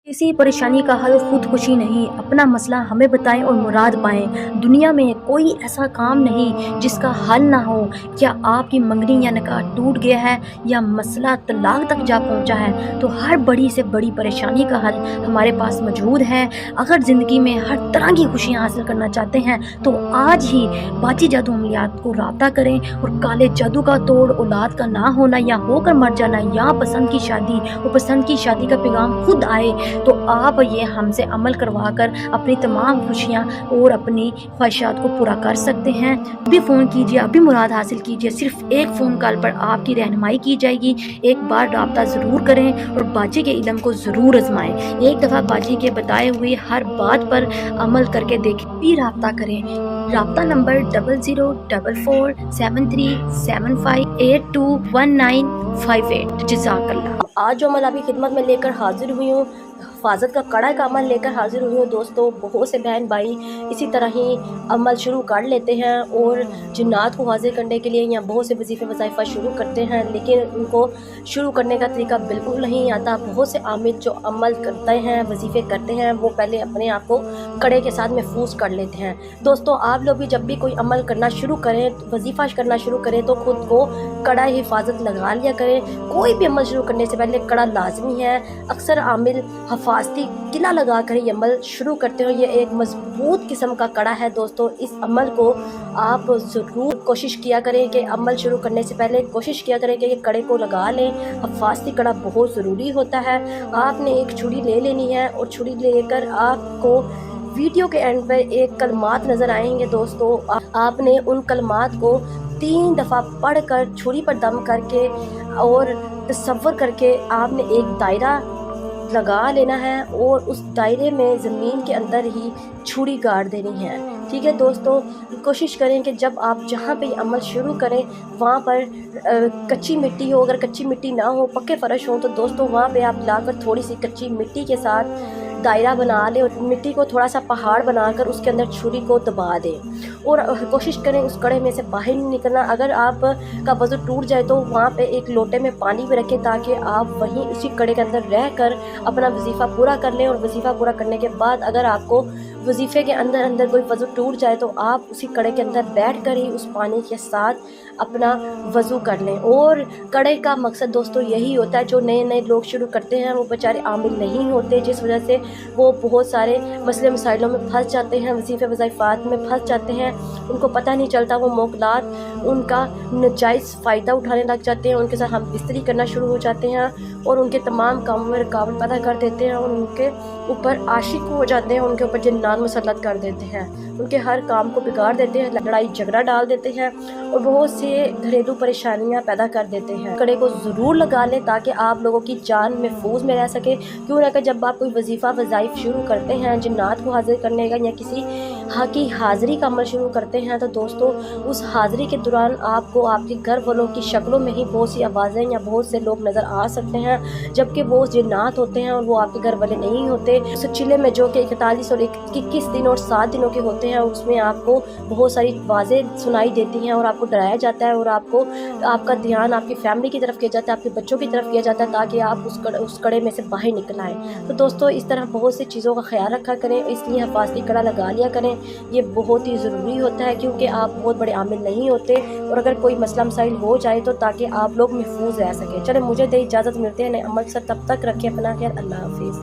किसी परेशानी का हल खुदकुशी नहीं, अपना मसला हमें बताएं और मुराद पाएं। दुनिया में कोई ऐसा काम नहीं जिसका हल ना हो। क्या आपकी मंगनी या निकाह टूट गया है या मसला तलाक तक जा पहुंचा है, तो हर बड़ी से बड़ी परेशानी का हल हमारे पास मौजूद है। अगर ज़िंदगी में हर तरह की खुशियां हासिल करना चाहते हैं तो आज ही बाजी जादू अमलियात को राब्ता करें और काले जादू का तोड़, औलाद का ना होना या होकर मर जाना या पसंद की शादी और पसंद की शादी का पैगाम खुद आए, तो आप ये हमसे अमल करवा कर अपनी तमाम खुशियाँ और अपनी ख्वाहिशात को पूरा कर सकते हैं। अभी फ़ोन कीजिए, अभी मुराद हासिल कीजिए। सिर्फ एक फ़ोन कॉल पर आपकी रहनुमाई की जाएगी। एक बार राब्ता ज़रूर करें और बाजी के इल्म को ज़रूर आजमाएं। एक दफ़ा बाजी के बताए हुए हर बात पर अमल करके देखें, भी राब्ता करें। राब्ता नंबर 00447375821958। जज़ाकल्लाह। आज जो अमल आपकी खिदमत में लेकर हाजिर हुई हूँ, हिफाजत का कड़ा का अमल लेकर हाजिर हुई हूँ। दोस्तों, बहुत से बहन भाई इसी तरह ही अमल शुरू कर लेते हैं और जिन्नात को हाजिर करने के लिए या बहुत से वजीफ़े वज़ाइफ़ा शुरू करते हैं, लेकिन उनको शुरू करने का तरीका बिल्कुल नहीं आता। बहुत से आमिल जो अमल करते हैं, वजीफ़े करते हैं, वो पहले अपने आप को कड़े के साथ महफूज कर लेते हैं। दोस्तों, आप लोग भी जब भी कोई अमल करना शुरू करें, वजीफ़ा करना शुरू करें, तो ख़ुद को कड़ा हिफाजत लगा लिया करें। कोई भी अमल शुरू करने से पहले कड़ा लाजमी है। अक्सर आमिल हिफाजती किला लगा कर ये अमल शुरू करते हो। ये एक मजबूत किस्म का कड़ा है। दोस्तों, इस अमल को आप ज़रूर कोशिश किया करें कि अमल शुरू करने से पहले कोशिश किया करें कि ये कड़े को लगा लें। हिफाजती कड़ा बहुत ज़रूरी होता है। आपने एक छुरी ले लेनी है और छुरी लेकर आपको वीडियो के एंड पर एक कलमात नज़र आएंगे। दोस्तों, आपने उन कलमात को 3 दफ़ा पढ़कर छुरी पर दम करके और तसव्वुर करके आपने एक दायरा लगा लेना है और उस दायरे में ज़मीन के अंदर ही छुरी गाड़ देनी है। ठीक है दोस्तों, कोशिश करें कि जब आप जहाँ पे अमल शुरू करें वहाँ पर कच्ची मिट्टी हो। अगर कच्ची मिट्टी ना हो, पक्के फ़र्श हो, तो दोस्तों वहाँ पे आप लाकर थोड़ी सी कच्ची मिट्टी के साथ दायरा बना लें और मिट्टी को थोड़ा सा पहाड़ बनाकर उसके अंदर छुरी को दबा दें और कोशिश करें उस कड़े में से बाहर नहीं निकलना। अगर आप का वज़न टूट जाए तो वहाँ पे एक लोटे में पानी भी रखें ताकि आप वहीं उसी कड़े के अंदर रहकर अपना वजीफ़ा पूरा कर लें। और वजीफ़ा पूरा करने के बाद अगर आपको वजीफ़े के अंदर कोई वज़ू टूट जाए तो आप उसी कड़े के अंदर बैठ कर ही उस पानी के साथ अपना वज़ू कर लें। और कड़े का मकसद दोस्तों यही होता है, जो नए नए लोग शुरू करते हैं वो बेचारे आमिल नहीं होते, जिस वजह से वो बहुत सारे मसले मसाइलों में फंस जाते हैं, वजीफ़े वज़ाइफ़ात में फंस जाते हैं। उनको पता नहीं चलता, वो मोकलात उनका नजायज़ फ़ायदा उठाने लग जाते हैं, उनके साथ हम बिस्तरी करना शुरू हो जाते हैं और उनके तमाम कामों में रुकावट पैदा कर देते हैं और उनके ऊपर आशिक हो जाते हैं, उनके ऊपर जिन्नात मुसल्लत कर देते हैं, उनके हर काम को बिगाड़ देते हैं, लड़ाई झगड़ा डाल देते हैं और बहुत से घरेलू परेशानियां पैदा कर देते हैं। कड़े को ज़रूर लगा लें ताकि आप लोगों की जान महफूज में रह सके। क्यों ना कि जब आप कोई वजीफ़ा वज़ाइफ़ शुरू करते हैं, जिन्नात को हाजिर करने का या किसी की हाज़िरी का अमल शुरू करते हैं, तो दोस्तों उस हाज़िरी के दौरान आपको आपके घर वालों की शक्लों में ही बहुत सी आवाज़ें या बहुत से लोग नज़र आ सकते हैं, जबकि वो जिन्नात होते हैं और वो आपके घर वाले नहीं होते। उस चिल्ले में जो कि 41 और 21 दिन और 7 दिनों के होते हैं, उसमें आपको बहुत सारी आवाज़ें सुनाई देती हैं और आपको डराया जाता है और आपको आपका ध्यान आपकी फैमिली की तरफ किया जाता है, आपके बच्चों की तरफ किया जाता है ताकि आप उस कड़े में से बाहर निकल आएँ। तो दोस्तों, इस तरह बहुत सी चीज़ों का ख्याल रखा करें, इसलिए हिफाजती कड़ा लगा लिया करें। ये बहुत ही ज़रूरी होता है क्योंकि आप बहुत बड़े आमिल नहीं होते और अगर कोई मसला मसाइल हो जाए तो ताकि आप लोग महफूज रह सकें। चले, मुझे दे इजाज़त, मिलते हैं नए अमल से। तब तक रखें अपना ख्याल। अल्लाह हाफिज़।